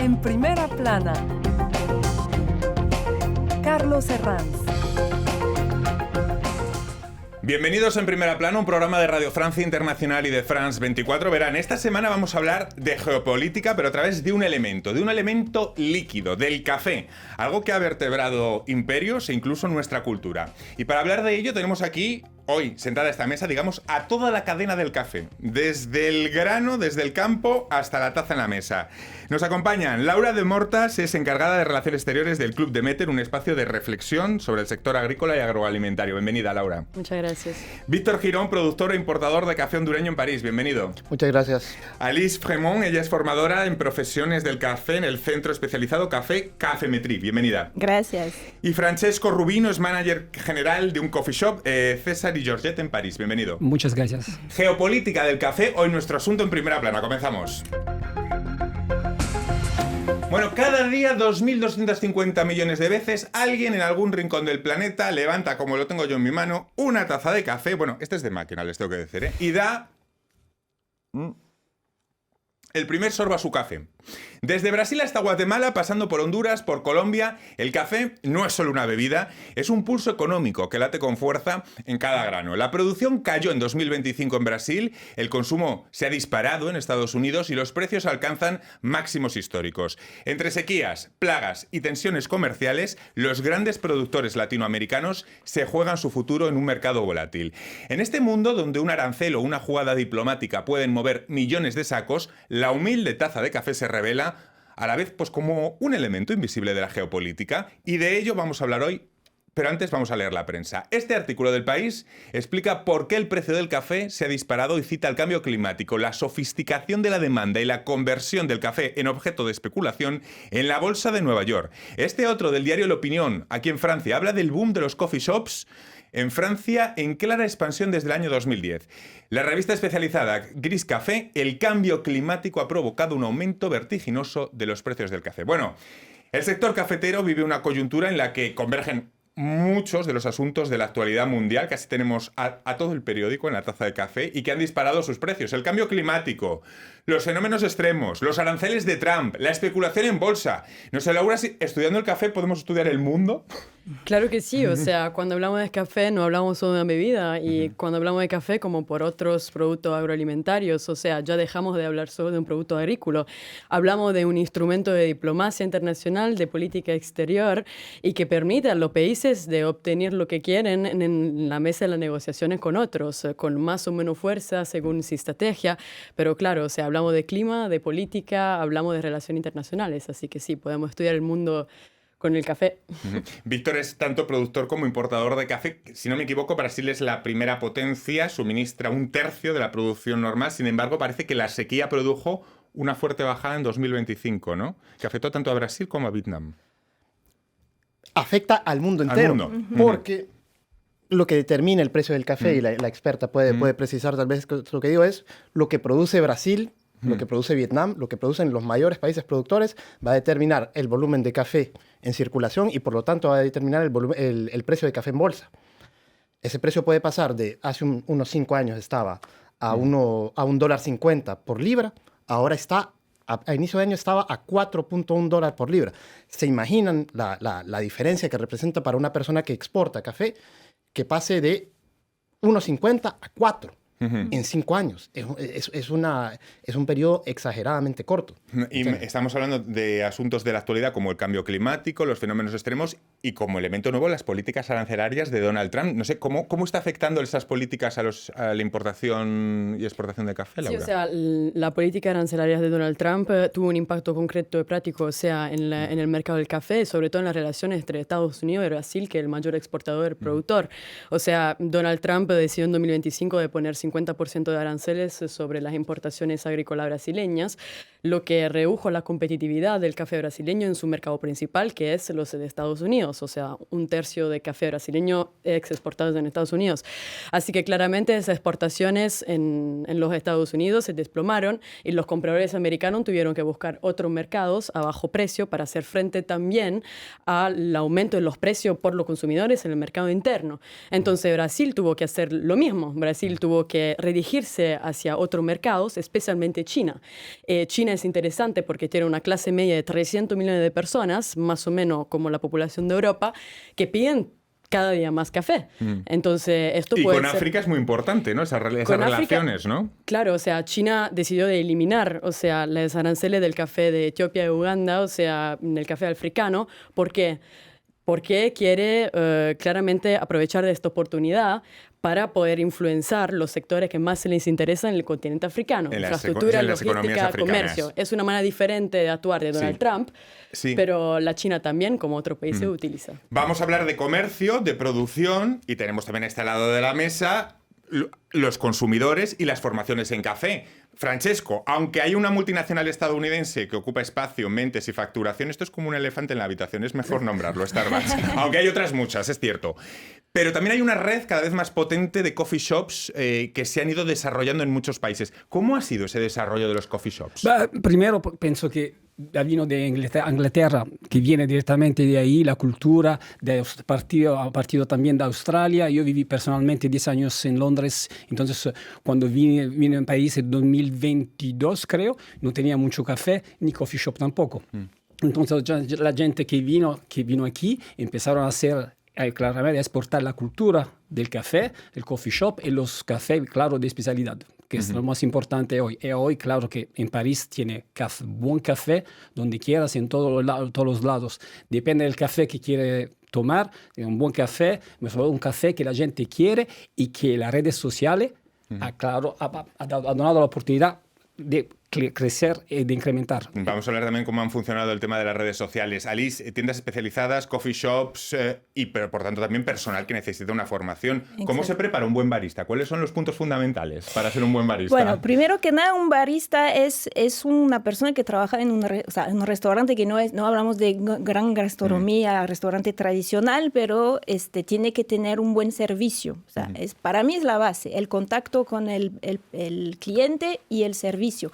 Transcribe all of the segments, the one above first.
En primera plana, Carlos Herranz. Bienvenidos en Primera Plana, un programa de Radio Francia Internacional y de France 24. Verán, esta semana vamos a hablar de geopolítica, pero a través de un elemento líquido, del café. Algo que ha vertebrado imperios e incluso nuestra cultura. Y para hablar de ello tenemos aquí, hoy, sentada a esta mesa, digamos, a toda la cadena del café. Desde el grano, desde el campo, hasta la taza en la mesa. Nos acompañan Laura de Mortas, es encargada de Relaciones Exteriores del Club Demeter, un espacio de reflexión sobre el sector agrícola y agroalimentario. Bienvenida, Laura. Muchas gracias. Víctor Girón, productor e importador de café hondureño en París. Bienvenido. Muchas gracias. Alice Fremont, ella es formadora en profesiones del café en el centro especializado Café Cafemetri. Bienvenida. Gracias. Y Francesco Rubino es manager general de un coffee shop, César y Georgette en París. Bienvenido. Muchas gracias. Geopolítica del café, hoy nuestro asunto en Primera Plana. Comenzamos. Bueno, cada día 2.250 millones de veces alguien en algún rincón del planeta levanta, como lo tengo yo en mi mano, una taza de café. Bueno, este es de máquina, les tengo que decir, ¿eh? Y da el primer sorbo a su café. Desde Brasil hasta Guatemala, pasando por Honduras, por Colombia, el café no es solo una bebida, es un pulso económico que late con fuerza en cada grano. La producción cayó en 2025 en Brasil, el consumo se ha disparado en Estados Unidos y los precios alcanzan máximos históricos. Entre sequías, plagas y tensiones comerciales, los grandes productores latinoamericanos se juegan su futuro en un mercado volátil. En este mundo donde un arancel o una jugada diplomática pueden mover millones de sacos, la humilde taza de café se revela a la vez pues como un elemento invisible de la geopolítica, y de ello vamos a hablar hoy, pero antes vamos a leer la prensa. Este artículo del País explica por qué el precio del café se ha disparado y cita el cambio climático, la sofisticación de la demanda y la conversión del café en objeto de especulación en la bolsa de Nueva York. Este otro del diario La Opinión, aquí en Francia, habla del boom de los coffee shops en Francia en clara expansión desde el año 2010. La revista especializada Gris Café, el cambio climático ha provocado un aumento vertiginoso de los precios del café. Bueno, el sector cafetero vive una coyuntura en la que convergen muchos de los asuntos de la actualidad mundial. Casi tenemos a todo el periódico en la taza de café y que han disparado sus precios. El cambio climático, los fenómenos extremos, los aranceles de Trump, la especulación en bolsa. No sé, Laura, si estudiando el café podemos estudiar el mundo. Claro que sí, o sea, cuando hablamos de café no hablamos solo de una bebida y cuando hablamos de café como por otros productos agroalimentarios, o sea, ya dejamos de hablar solo de un producto agrícola, hablamos de un instrumento de diplomacia internacional, de política exterior y que permite a los países de obtener lo que quieren en la mesa de las negociaciones con otros, con más o menos fuerza según su estrategia, pero claro, o sea, hablamos de clima, de política, hablamos de relaciones internacionales, así que sí, podemos estudiar el mundo con el café. Víctor es tanto productor como importador de café. Si no me equivoco, Brasil es la primera potencia, suministra un tercio de la producción normal. Sin embargo, parece que la sequía produjo una fuerte bajada en 2025, ¿no? Que afectó tanto a Brasil como a Vietnam. Afecta al mundo entero. Al mundo. Porque lo que determina el precio del café, y la experta puede precisar tal vez lo que digo, es lo que produce Brasil, lo que produce Vietnam, lo que producen los mayores países productores, va a determinar el volumen de café en circulación y por lo tanto va a determinar el precio de café en bolsa. Ese precio puede pasar de hace unos 5 años estaba a $1.50 por libra, ahora está, a inicio de año estaba a $4.1 por libra. ¿Se imaginan la diferencia que representa para una persona que exporta café que pase de 1.50 a 4? En 5 años. Es un periodo exageradamente corto. Y estamos hablando de asuntos de la actualidad como el cambio climático, los fenómenos extremos y como elemento nuevo las políticas arancelarias de Donald Trump. No sé, ¿cómo está afectando esas políticas a la importación y exportación de café, Laura? Sí, o sea, la política arancelaria de Donald Trump tuvo un impacto concreto y práctico, o sea, en el mercado del café, sobre todo en las relaciones entre Estados Unidos y Brasil, que es el mayor exportador y productor. O sea, Donald Trump decidió en 2025 de poner 50% de aranceles sobre las importaciones agrícolas brasileñas, lo que redujo la competitividad del café brasileño en su mercado principal, que es los de Estados Unidos. Unidos, o sea, un tercio de café brasileño es exportado en Estados Unidos. Así que claramente esas exportaciones en los Estados Unidos se desplomaron y los compradores americanos tuvieron que buscar otros mercados a bajo precio para hacer frente también al aumento de los precios por los consumidores en el mercado interno. Entonces Brasil tuvo que hacer lo mismo. Brasil tuvo que redirigirse hacia otros mercados, especialmente China. China es interesante porque tiene una clase media de 300 millones de personas, más o menos como la población de Europa, que piden cada día más café. Entonces, esto y puede con ser... África es muy importante, ¿no? Esas relaciones, ¿no? Claro, o sea, China decidió de eliminar, o sea, las aranceles del café de Etiopía y Uganda, o sea, del café africano. ¿Por qué? Porque quiere claramente aprovechar de esta oportunidad para poder influenciar los sectores que más les interesan en el continente africano. Infraestructura, logística, comercio. Es una manera diferente de actuar de Donald Trump, pero la China también, como otro país, se utiliza. Vamos a hablar de comercio, de producción, y tenemos también a este lado de la mesa los consumidores y las formaciones en café. Francesco, aunque hay una multinacional estadounidense que ocupa espacio, mentes y facturación, esto es como un elefante en la habitación, es mejor nombrarlo, Starbucks. Aunque hay otras muchas, es cierto. Pero también hay una red cada vez más potente de coffee shops que se han ido desarrollando en muchos países. ¿Cómo ha sido ese desarrollo de los coffee shops? Primero, pienso que vino de Inglaterra, que viene directamente de ahí, la cultura, ha partido también de Australia. Yo viví personalmente 10 años en Londres, entonces cuando vine en país en 2022, creo, no tenía mucho café, ni coffee shop tampoco. Entonces la gente que vino aquí empezaron a hacer, claramente, a exportar la cultura del café, el coffee shop y los cafés, claro, de especialidad, que es lo más importante hoy. Y hoy, claro que en París tiene buen café donde quieras, en todos los lados. Depende del café que quiere tomar, un buen café, un café que la gente quiere y que las redes sociales ha dado la oportunidad de crecer y de incrementar. Vamos a hablar también cómo han funcionado el tema de las redes sociales. Alice, tiendas especializadas, coffee shops pero por tanto también personal que necesita una formación. Exacto. ¿Cómo se prepara un buen barista? ¿Cuáles son los puntos fundamentales para ser un buen barista? Bueno, primero que nada, un barista es una persona que trabaja en un restaurante que no hablamos de gran gastronomía, restaurante tradicional, pero tiene que tener un buen servicio. O sea, para mí es la base, el contacto con el cliente y el servicio.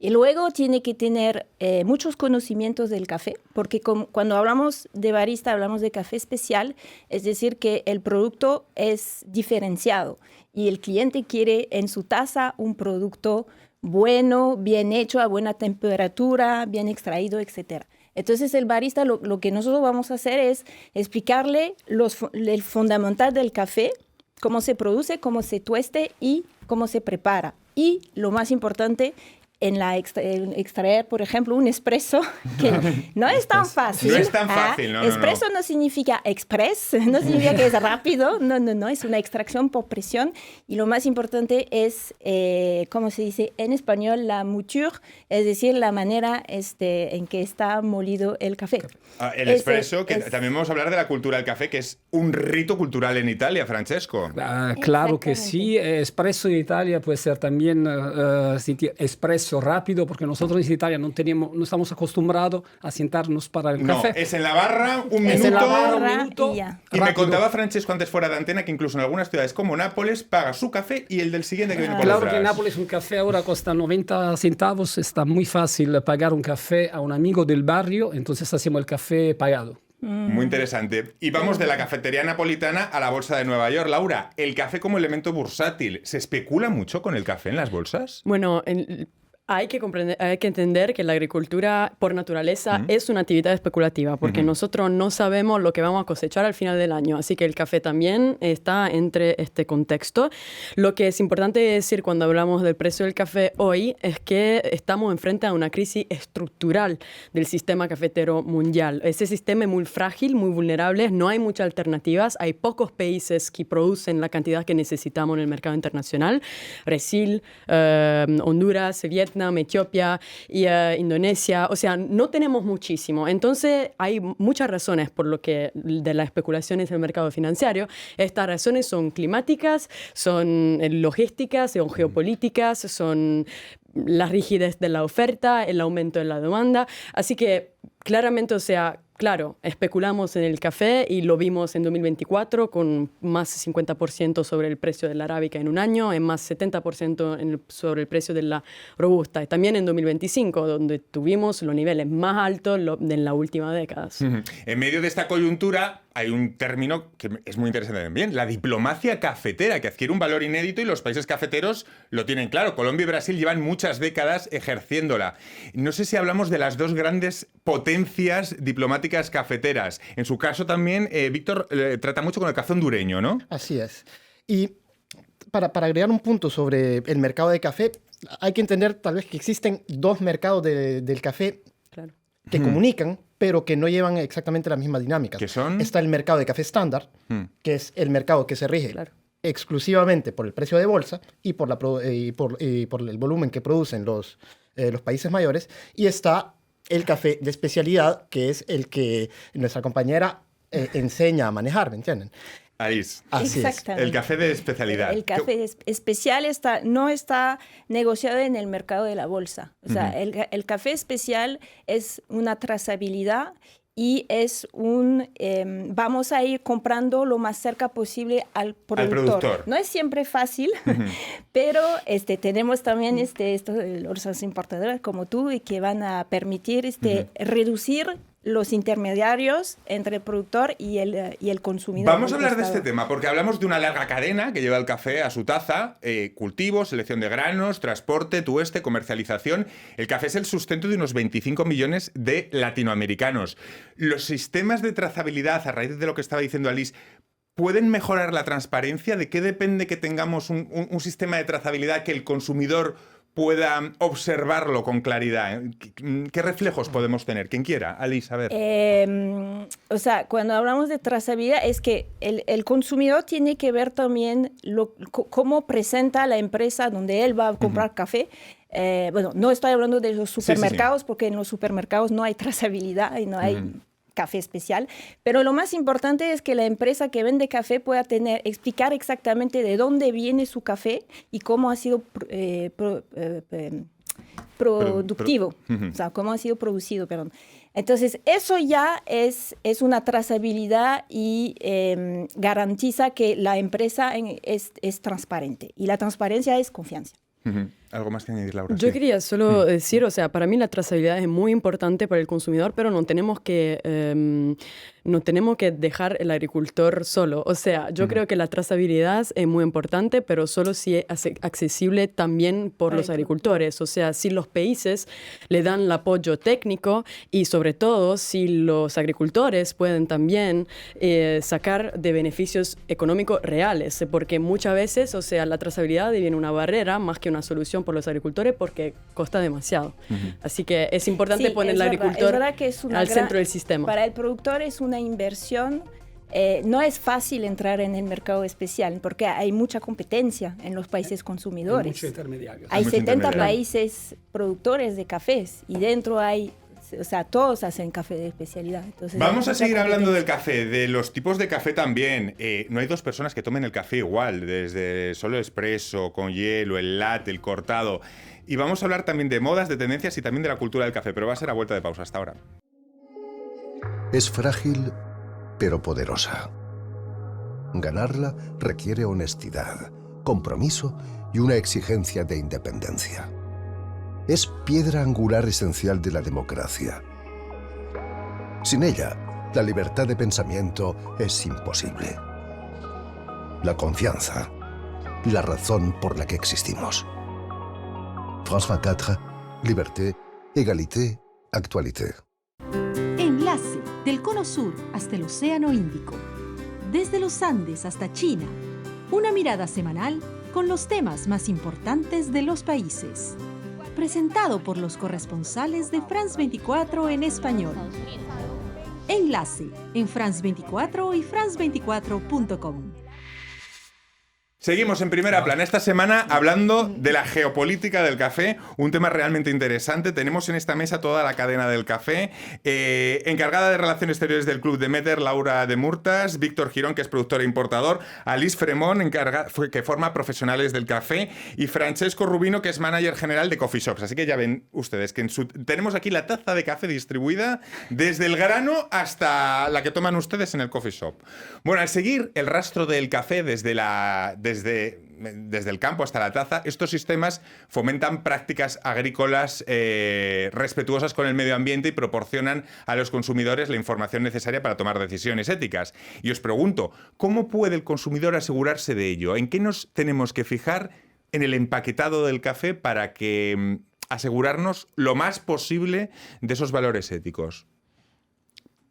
Y luego tiene que tener muchos conocimientos del café, porque cuando hablamos de barista hablamos de café especial, es decir, que el producto es diferenciado y el cliente quiere en su taza un producto bueno, bien hecho, a buena temperatura, bien extraído, etc. Entonces el barista lo que nosotros vamos a hacer es explicarle el fundamental del café, cómo se produce, cómo se tueste y cómo se prepara. Y lo más importante, en extraer, por ejemplo, un espresso, que no es tan fácil. No es tan fácil, no. Espresso no significa express, no significa que es rápido, no, es una extracción por presión. Y lo más importante es, ¿cómo se dice en español? La mouture, es decir, la manera en que está molido el café. El espresso, que también vamos a hablar de la cultura del café, que es un rito cultural en Italia, Francesco. Claro que sí, espresso en Italia puede ser también espresso rápido, porque nosotros en Italia no estamos acostumbrados a sentarnos para el café. No, es en la barra, un minuto. Es en la barra, un minuto. Y me contaba Francesco antes fuera de antena que incluso en algunas ciudades como Nápoles paga su café y el del siguiente que viene por Claro detrás. que en Nápoles un café ahora cuesta 90 centavos, está muy fácil pagar un café a un amigo del barrio, entonces hacemos el café pagado. Muy interesante. Y vamos de la cafetería napolitana a la bolsa de Nueva York. Laura, el café como elemento bursátil, ¿se especula mucho con el café en las bolsas? Bueno, hay que entender que la agricultura por naturaleza es una actividad especulativa, porque nosotros no sabemos lo que vamos a cosechar al final del año, así que el café también está entre este contexto. Lo que es importante decir cuando hablamos del precio del café hoy es que estamos enfrente a una crisis estructural del sistema cafetero mundial. Ese sistema es muy frágil, muy vulnerable, no hay muchas alternativas, hay pocos países que producen la cantidad que necesitamos en el mercado internacional. Brasil, Honduras, Vietnam, Etiopía y Indonesia, o sea, no tenemos muchísimo. Entonces, hay muchas razones por lo que de las especulaciones en el mercado financiero. Estas razones son climáticas, son logísticas, son geopolíticas, son la rigidez de la oferta, el aumento de la demanda. Así que, claramente, o sea, claro, especulamos en el café y lo vimos en 2024 con más 50% sobre el precio de la arábica en un año, en más 70% sobre el precio de la robusta. Y también en 2025, donde tuvimos los niveles más altos de la última década. En medio de esta coyuntura hay un término que es muy interesante también, la diplomacia cafetera, que adquiere un valor inédito y los países cafeteros lo tienen claro. Colombia y Brasil llevan muchas décadas ejerciéndola. No sé si hablamos de las dos grandes potencias diplomáticas cafeteras. En su caso también, Víctor trata mucho con el café hondureño, ¿no? Así es. Y para agregar un punto sobre el mercado de café, hay que entender tal vez que existen dos mercados del café Claro. que comunican, pero que no llevan exactamente las mismas dinámicas. ¿Qué son? Está el mercado de café estándar, que es el mercado que se rige Claro. exclusivamente por el precio de bolsa y por el volumen que producen los países mayores. Y está el café de especialidad, que es el que nuestra compañera enseña a manejar, ¿me entienden? Alice. Así es. Exactamente. El café de especialidad. El café especial no está negociado en el mercado de la bolsa. O sea, el café especial es una trazabilidad y es vamos a ir comprando lo más cerca posible al productor. No es siempre fácil, pero tenemos también los importadores como tú y que van a permitir reducir los intermediarios entre el productor y el consumidor. Vamos a hablar de este tema, porque hablamos de una larga cadena que lleva el café a su taza, cultivo, selección de granos, transporte, tueste, comercialización. El café es el sustento de unos 25 millones de latinoamericanos. Los sistemas de trazabilidad, a raíz de lo que estaba diciendo Alice, ¿pueden mejorar la transparencia? ¿De qué depende que tengamos un sistema de trazabilidad que el consumidor pueda observarlo con claridad? ¿Qué reflejos podemos tener? Quien quiera. Alice, a ver. O sea, cuando hablamos de trazabilidad es que el consumidor tiene que ver también cómo presenta la empresa donde él va a comprar café. Bueno, no estoy hablando de los supermercados, porque en los supermercados no hay trazabilidad y no hay café especial, pero lo más importante es que la empresa que vende café pueda explicar exactamente de dónde viene su café y cómo ha sido productivo, o sea, cómo ha sido producido, perdón. Entonces, eso ya es una trazabilidad y garantiza que la empresa es transparente. Y la transparencia es confianza. ¿Algo más que añadir, Laura? Yo Sí. quería solo decir, o sea, para mí la trazabilidad es muy importante para el consumidor, pero no tenemos que dejar el agricultor solo. O sea, yo creo que la trazabilidad es muy importante, pero solo si es accesible también por los agricultores. O sea, si los países le dan el apoyo técnico y sobre todo si los agricultores pueden también sacar de beneficios económicos reales, porque muchas veces, o sea, la trazabilidad deviene una barrera más que una solución por los agricultores porque cuesta demasiado. Así que es importante poner al agricultor al centro del sistema. Para el productor es una inversión. No es fácil entrar en el mercado especial porque hay mucha competencia en los países consumidores. Hay muchos intermediarios. Hay 70 países productores de cafés y dentro hay, o sea, todos hacen café de especialidad. Entonces, vamos a seguir hablando del café, de los tipos de café también. No hay dos personas que tomen el café igual, desde solo expreso, con hielo, el latte, el cortado. Y vamos a hablar también de modas, de tendencias y también de la cultura del café, pero va a ser a vuelta de pausa. Hasta ahora. Es frágil, pero poderosa. Ganarla requiere honestidad, compromiso y una exigencia de independencia. Es piedra angular esencial de la democracia. Sin ella, la libertad de pensamiento es imposible. La confianza, la razón por la que existimos. France 24, liberté, égalité, actualité. Enlace del Cono Sur hasta el Océano Índico. Desde los Andes hasta China. Una mirada semanal con los temas más importantes de los países. Presentado por los corresponsales de France 24 en español. Enlace en France 24 y France24.com. Seguimos en Primera Plana esta semana hablando de la geopolítica del café, un tema realmente interesante. Tenemos en esta mesa toda la cadena del café, encargada de Relaciones Exteriores del Club Demeter, Laura de Murtas, Víctor Girón, que es productor e importador, Alice Fremont, que forma Profesionales del Café, y Francesco Rubino, que es manager general de Coffee Shops. Así que ya ven ustedes que tenemos aquí la taza de café distribuida desde el grano hasta la que toman ustedes en el coffee shop. Bueno, al seguir el rastro del café desde el campo hasta la taza, estos sistemas fomentan prácticas agrícolas respetuosas con el medio ambiente y proporcionan a los consumidores la información necesaria para tomar decisiones éticas. Y os pregunto, ¿cómo puede el consumidor asegurarse de ello? ¿En qué nos tenemos que fijar en el empaquetado del café para que asegurarnos lo más posible de esos valores éticos?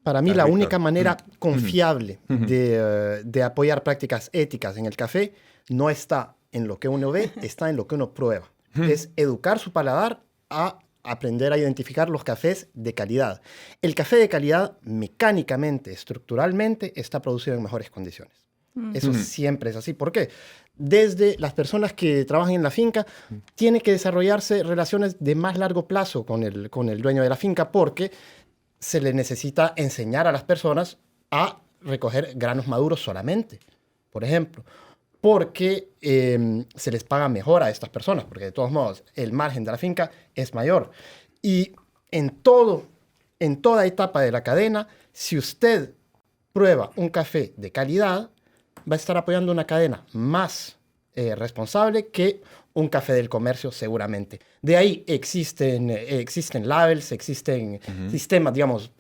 Para mí, la única manera confiable de apoyar prácticas éticas en el café no está en lo que uno ve, está en lo que uno prueba. Es educar su paladar a aprender a identificar los cafés de calidad. El café de calidad, mecánicamente, estructuralmente, está producido en mejores condiciones. Eso siempre es así. ¿Por qué? Desde las personas que trabajan en la finca, tiene que desarrollarse relaciones de más largo plazo con el dueño de la finca, porque se le necesita enseñar a las personas a recoger granos maduros solamente, por ejemplo, porque se les paga mejor a estas personas, porque de todos modos el margen de la finca es mayor. Y en toda etapa de la cadena, si usted prueba un café de calidad, va a estar apoyando una cadena más responsable que un café del comercio, seguramente. De ahí existen labels, existen sistemas, digamos,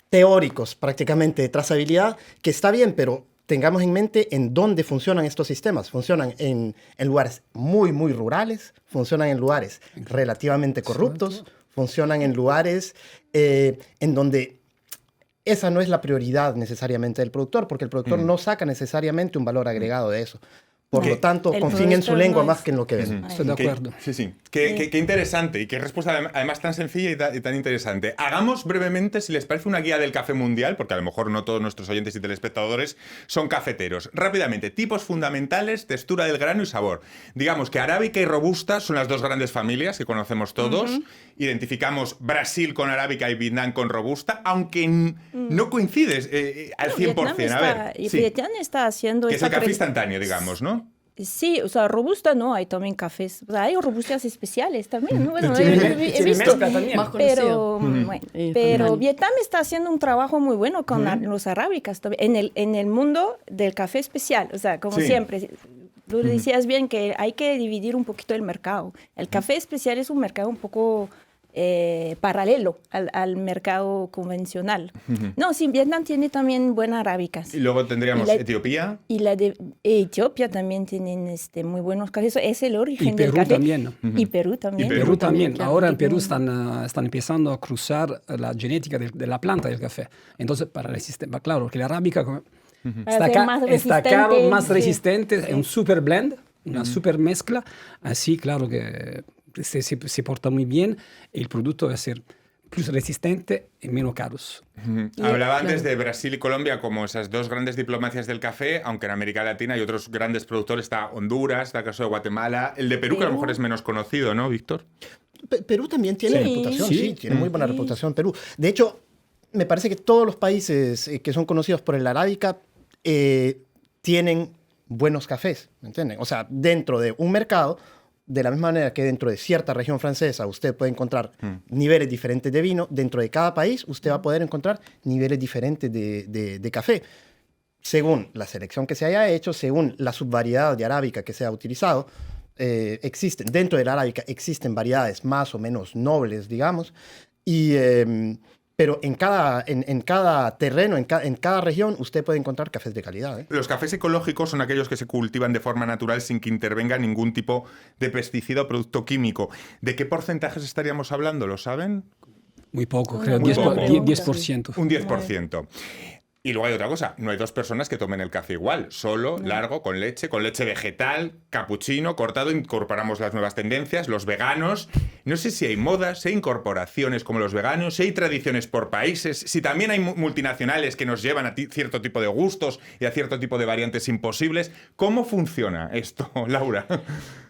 teóricos prácticamente de trazabilidad, que está bien, pero tengamos en mente en dónde funcionan estos sistemas. Funcionan en lugares muy, muy rurales, funcionan en lugares relativamente corruptos, funcionan en lugares en donde esa no es la prioridad necesariamente del productor, porque el productor no saca necesariamente un valor agregado de eso. Por lo tanto, confíen en su lengua más que en lo que ven. Estoy de acuerdo. Sí. Qué interesante y qué respuesta además tan sencilla y tan interesante. Hagamos brevemente, si les parece, una guía del café mundial, porque a lo mejor no todos nuestros oyentes y telespectadores son cafeteros. Rápidamente, tipos fundamentales, textura del grano y sabor. Digamos que arábica y robusta son las dos grandes familias que conocemos todos. Identificamos Brasil con arábica y Vietnam con robusta, aunque no coincides al 100%. A ver, Vietnam está haciendo... Que es el café instantáneo, digamos, ¿no? Sí, o sea, robusta no, hay también cafés, o sea, hay robustas especiales también, ¿no? Bueno, Tiene he visto, también. Más pero, conocido. bueno, pero Vietnam está haciendo un trabajo muy bueno con los arábicas en el mundo del café especial, o sea, como siempre. Tú decías bien que hay que dividir un poquito el mercado. El café especial es un mercado un poco paralelo al mercado convencional. No, sí, Vietnam tiene también buenas arábicas. Y luego tendríamos Etiopía. Y la de Etiopía también tienen muy buenos cafés. Es el origen del Perú café. También, ¿no? Y Perú también. Perú también. Ahora en Perú están empezando a cruzar la genética de la planta del café. Entonces, para resistir, claro, que la arábica está más resistente, es un super blend, una super mezcla. Así, claro que se porta muy bien y el producto va a ser más resistente y menos caros. Hablaba antes de Brasil y Colombia como esas dos grandes diplomacias del café, aunque en América Latina hay otros grandes productores. Está Honduras, está el caso de Guatemala, el de Perú, que a lo mejor es menos conocido, ¿no, Víctor? Perú también tiene reputación, tiene muy buena reputación Perú. De hecho, me parece que todos los países que son conocidos por el arábica tienen buenos cafés, ¿me entienden? O sea, dentro de un mercado, de la misma manera que dentro de cierta región francesa usted puede encontrar niveles diferentes de vino, dentro de cada país usted va a poder encontrar niveles diferentes de café. Según la selección que se haya hecho, según la subvariedad de arábica que se ha utilizado, dentro de la arábica existen variedades más o menos nobles, digamos, pero en cada terreno, en cada región, usted puede encontrar cafés de calidad. Los cafés ecológicos son aquellos que se cultivan de forma natural sin que intervenga ningún tipo de pesticida o producto químico. ¿De qué porcentajes estaríamos hablando? ¿Lo saben? Muy poco, creo, Muy poco. 10%. Un 10%. Y luego hay otra cosa, no hay dos personas que tomen el café igual, solo, largo, con leche vegetal, capuchino, cortado, incorporamos las nuevas tendencias, los veganos. No sé si hay modas, si hay incorporaciones como los veganos, si hay tradiciones por países, si también hay multinacionales que nos llevan a cierto tipo de gustos y a cierto tipo de variantes imposibles. ¿Cómo funciona esto, Laura?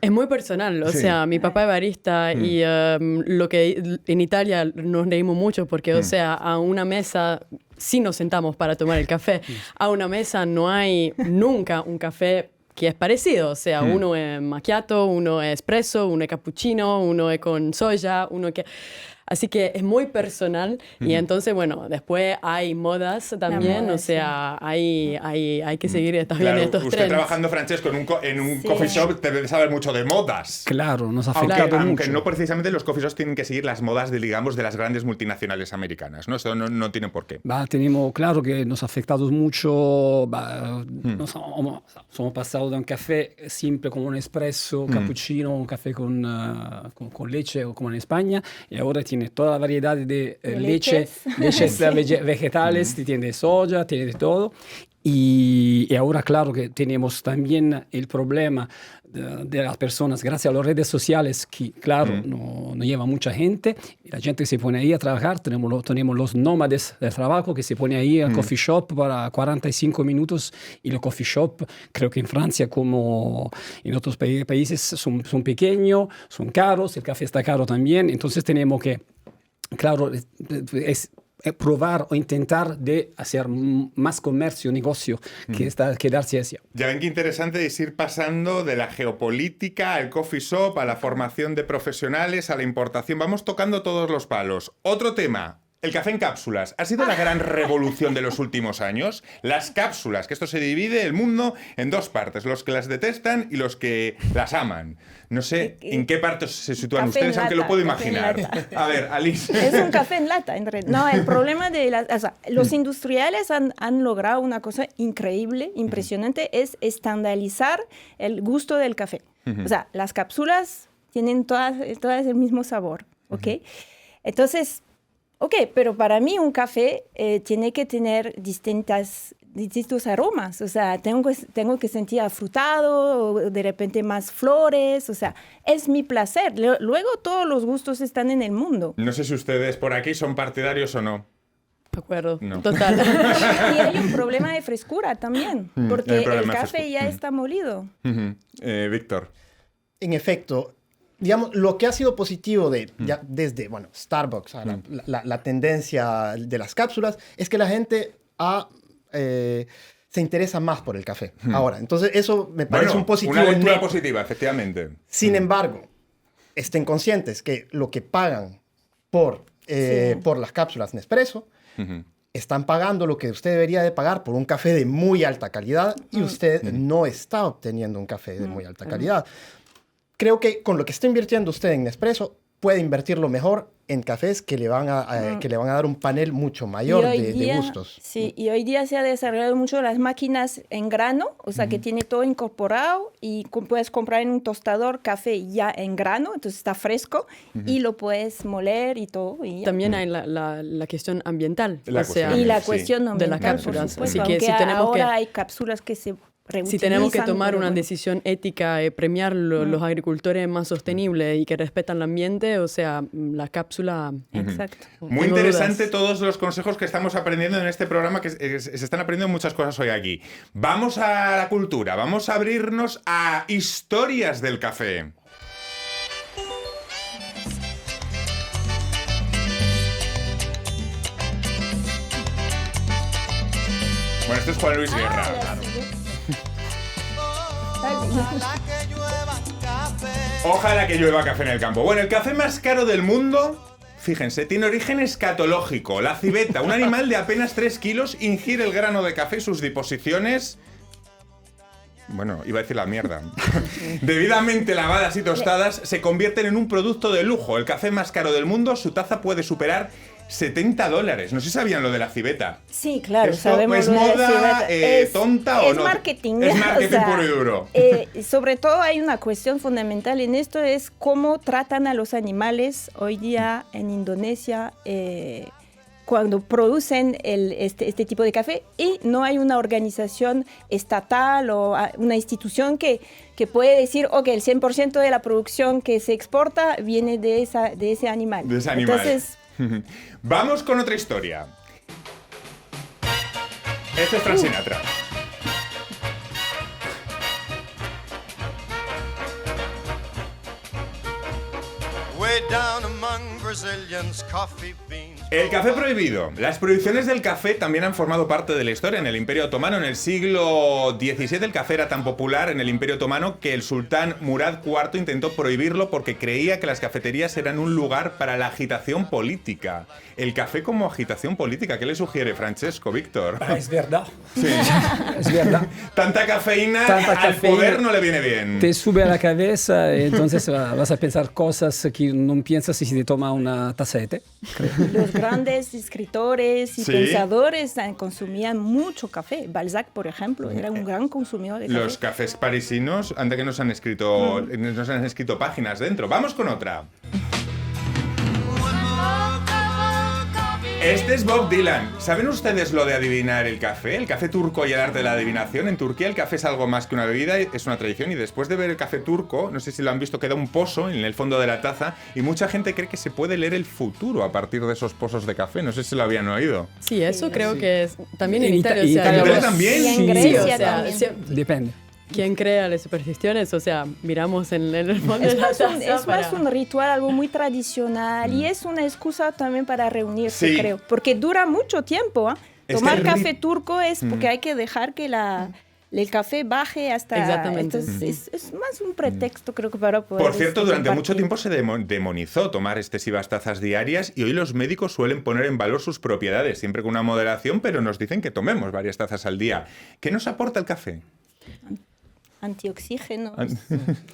Es muy personal, o Sí. sea, mi papá es barista y lo que en Italia nos reímos mucho porque, o sea, a una mesa sí nos sentamos para tomar el café, a una mesa no hay nunca un café que es parecido, o sea, uno es macchiato, uno es espresso, uno es cappuccino, uno es con soya, uno que... Así que es muy personal y entonces, bueno, después hay modas también, moda, o sea, hay que seguir también Claro, estos usted trends. trabajando, Francesco, en un Sí. coffee shop debe saber mucho de modas. Claro, nos ha Aunque, afectado aunque mucho. no precisamente los coffee shops tienen que seguir las modas digamos, de las grandes multinacionales americanas, ¿no? Eso no tiene por qué. Tenemos claro que nos ha afectado mucho. Somos pasado de un café simple como un espresso, cappuccino, un café con leche o como en España, y ahora tiene toda la variedad de leches vegetales, tiene de soya, tiene de todo. Y ahora, claro que tenemos también el problema de las personas, gracias a las redes sociales, que, claro, no lleva mucha gente. Y la gente que se pone ahí a trabajar, tenemos los nómades del trabajo que se pone ahí al coffee shop para 45 minutos. Y los coffee shop, creo que en Francia como en otros países, son pequeños, son caros, el café está caro también. Entonces tenemos que, claro, es probar o intentar de hacer más comercio, negocio, que quedarse así. Ya ven qué interesante es ir pasando de la geopolítica al coffee shop, a la formación de profesionales, a la importación. Vamos tocando todos los palos. Otro tema. El café en cápsulas. ¿Ha sido la gran revolución de los últimos años? Las cápsulas, que esto se divide el mundo en dos partes, los que las detestan y los que las aman. No sé en qué parte se sitúan Café en ustedes, aunque lata, lo puedo café en imaginar. lata. A ver, Alice. Es un café en lata, en realidad. No, el problema de los industriales han logrado una cosa increíble, impresionante, es estandarizar el gusto del café. O sea, las cápsulas tienen todas el mismo sabor, ¿ok? Entonces, ok, pero para mí un café tiene que tener distintos aromas, o sea, tengo que sentir afrutado, o de repente más flores, o sea, es mi placer. Luego todos los gustos están en el mundo. No sé si ustedes por aquí son partidarios o no. De acuerdo, No. total. Y hay un problema de frescura también, hay porque un problema el de café frescura. ya está molido. Víctor. En efecto, digamos, lo que ha sido positivo ya desde, bueno, Starbucks, a la tendencia de las cápsulas, es que la gente se interesa más por el café. Ahora, entonces eso me parece un positivo Una lectura neto. positiva, efectivamente. Sin embargo, estén conscientes que lo que pagan por las cápsulas Nespresso, están pagando lo que usted debería de pagar por un café de muy alta calidad y usted no está obteniendo un café de muy alta calidad. Creo que con lo que está invirtiendo usted en Nespresso, puede invertirlo mejor en cafés que le van a dar un panel mucho mayor de gustos. Sí, y hoy día se ha desarrollado mucho las máquinas en grano, o sea, que tiene todo incorporado y puedes comprar en un tostador café ya en grano, entonces está fresco y lo puedes moler y todo. Y ya. También hay la cuestión ambiental, La o sea, cuestión Y la sí. cuestión de las ambiental, cápsulas. por supuesto, Así que aunque si tenemos ahora que- hay cápsulas que se reutilizan. si tenemos que tomar pero una bueno. decisión ética, premiar los agricultores más sostenibles y que respetan el ambiente, o sea, la cápsula... Exacto. Muy Tengo interesante dudas. todos los consejos que estamos aprendiendo en este programa, que se están aprendiendo muchas cosas hoy aquí. Vamos a la cultura, vamos a abrirnos a historias del café. Bueno, esto es Juan Luis Guerra. Ojalá que llueva café en el campo. Bueno, el café más caro del mundo, fíjense, tiene origen escatológico. La civeta, un animal de apenas 3 kilos, ingiere el grano de café y sus deposiciones... Bueno, iba a decir la mierda. Debidamente lavadas y tostadas, se convierten en un producto de lujo. El café más caro del mundo, su taza puede superar $70. No sé si sabían lo de la civeta. Sí, claro, ¿Esto sabemos es lo de la moda civeta. tonta o es no? marketing. Es marketing o sea, puro y duro. Sobre todo hay una cuestión fundamental en esto, es cómo tratan a los animales hoy día en Indonesia, cuando producen este tipo de café y no hay una organización estatal o una institución que puede decir, ok, el 100% de la producción que se exporta viene de ese animal. De ese animal. Entonces, vamos con otra historia. Este es Frank Sinatra. El café prohibido. Las prohibiciones del café también han formado parte de la historia. En el Imperio Otomano, en el siglo XVII, el café era tan popular en el Imperio Otomano que el sultán Murad IV intentó prohibirlo porque creía que las cafeterías eran un lugar para la agitación política. El café como agitación política. ¿Qué le sugiere Francesco, Víctor? Es verdad. Sí. Es verdad. Tanta cafeína al poder no le viene bien. Te sube a la cabeza y entonces vas a pensar cosas que no piensas si te toma una taza de té. Los grandes escritores y pensadores consumían mucho café. Balzac, por ejemplo, era un gran consumidor de café. Los cafés parisinos, antes que nos han escrito páginas dentro. Vamos con otra. Este es Bob Dylan. ¿Saben ustedes lo de adivinar el café? El café turco y el arte de la adivinación. En Turquía el café es algo más que una bebida, es una tradición. Y después de ver el café turco, no sé si lo han visto, queda un pozo en el fondo de la taza y mucha gente cree que se puede leer el futuro a partir de esos pozos de café. No sé si lo habían oído. Sí, eso creo que es también en En Italia. Italia digamos, también. Y en Sí, Grecia o sea, también. Depende. ¿Quién crea las supersticiones? O sea, miramos en el fondo de la taza Es más un ritual, algo muy tradicional y es una excusa también para reunirse, Sí. creo. Porque dura mucho tiempo. Es Tomar que café turco es porque hay que dejar que el café baje hasta... Exactamente. Entonces, es más un pretexto, creo que para poder... Por cierto, durante mucho compartir. tiempo se demonizó tomar excesivas tazas diarias y hoy los médicos suelen poner en valor sus propiedades, siempre con una moderación, pero nos dicen que tomemos varias tazas al día. ¿Qué nos aporta el café? Antioxígenos.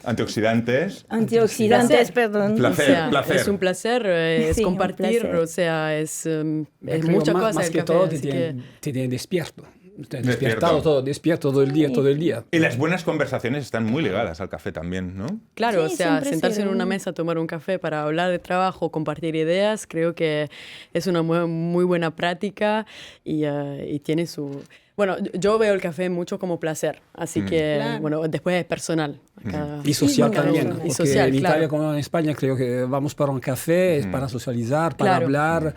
Antioxidantes. Antioxidantes, perdón. Placer, O sea, placer. es un placer, es Sí, un compartir, placer. o sea, es Creo mucha más, cosa más el que café, todo así que- te tiene despierto. Despierto. Despierto todo el día. Y las buenas conversaciones están muy ligadas al café también, ¿no? Claro, o Sí, sea, siempre sentarse en sirve. una mesa, tomar un café para hablar de trabajo, compartir ideas, creo que es una muy buena práctica y tiene su... Bueno, yo veo el café mucho como placer, así que, Claro. bueno, después es personal. Cada- Y social Sí, también, y porque social, en Italia claro. como en España creo que vamos para un café, es para socializar, para Claro. hablar.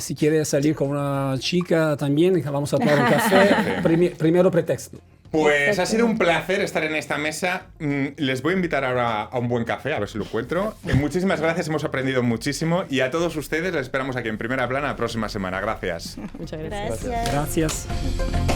Si quieres salir con una chica también, vamos a tomar un café. Primero pretexto. Pues ha sido un placer estar en esta mesa. Les voy a invitar ahora a un buen café, a ver si lo encuentro. Muchísimas gracias, hemos aprendido muchísimo. Y a todos ustedes les esperamos aquí en Primera Plana la próxima semana. Gracias. Muchas gracias. Gracias. Gracias.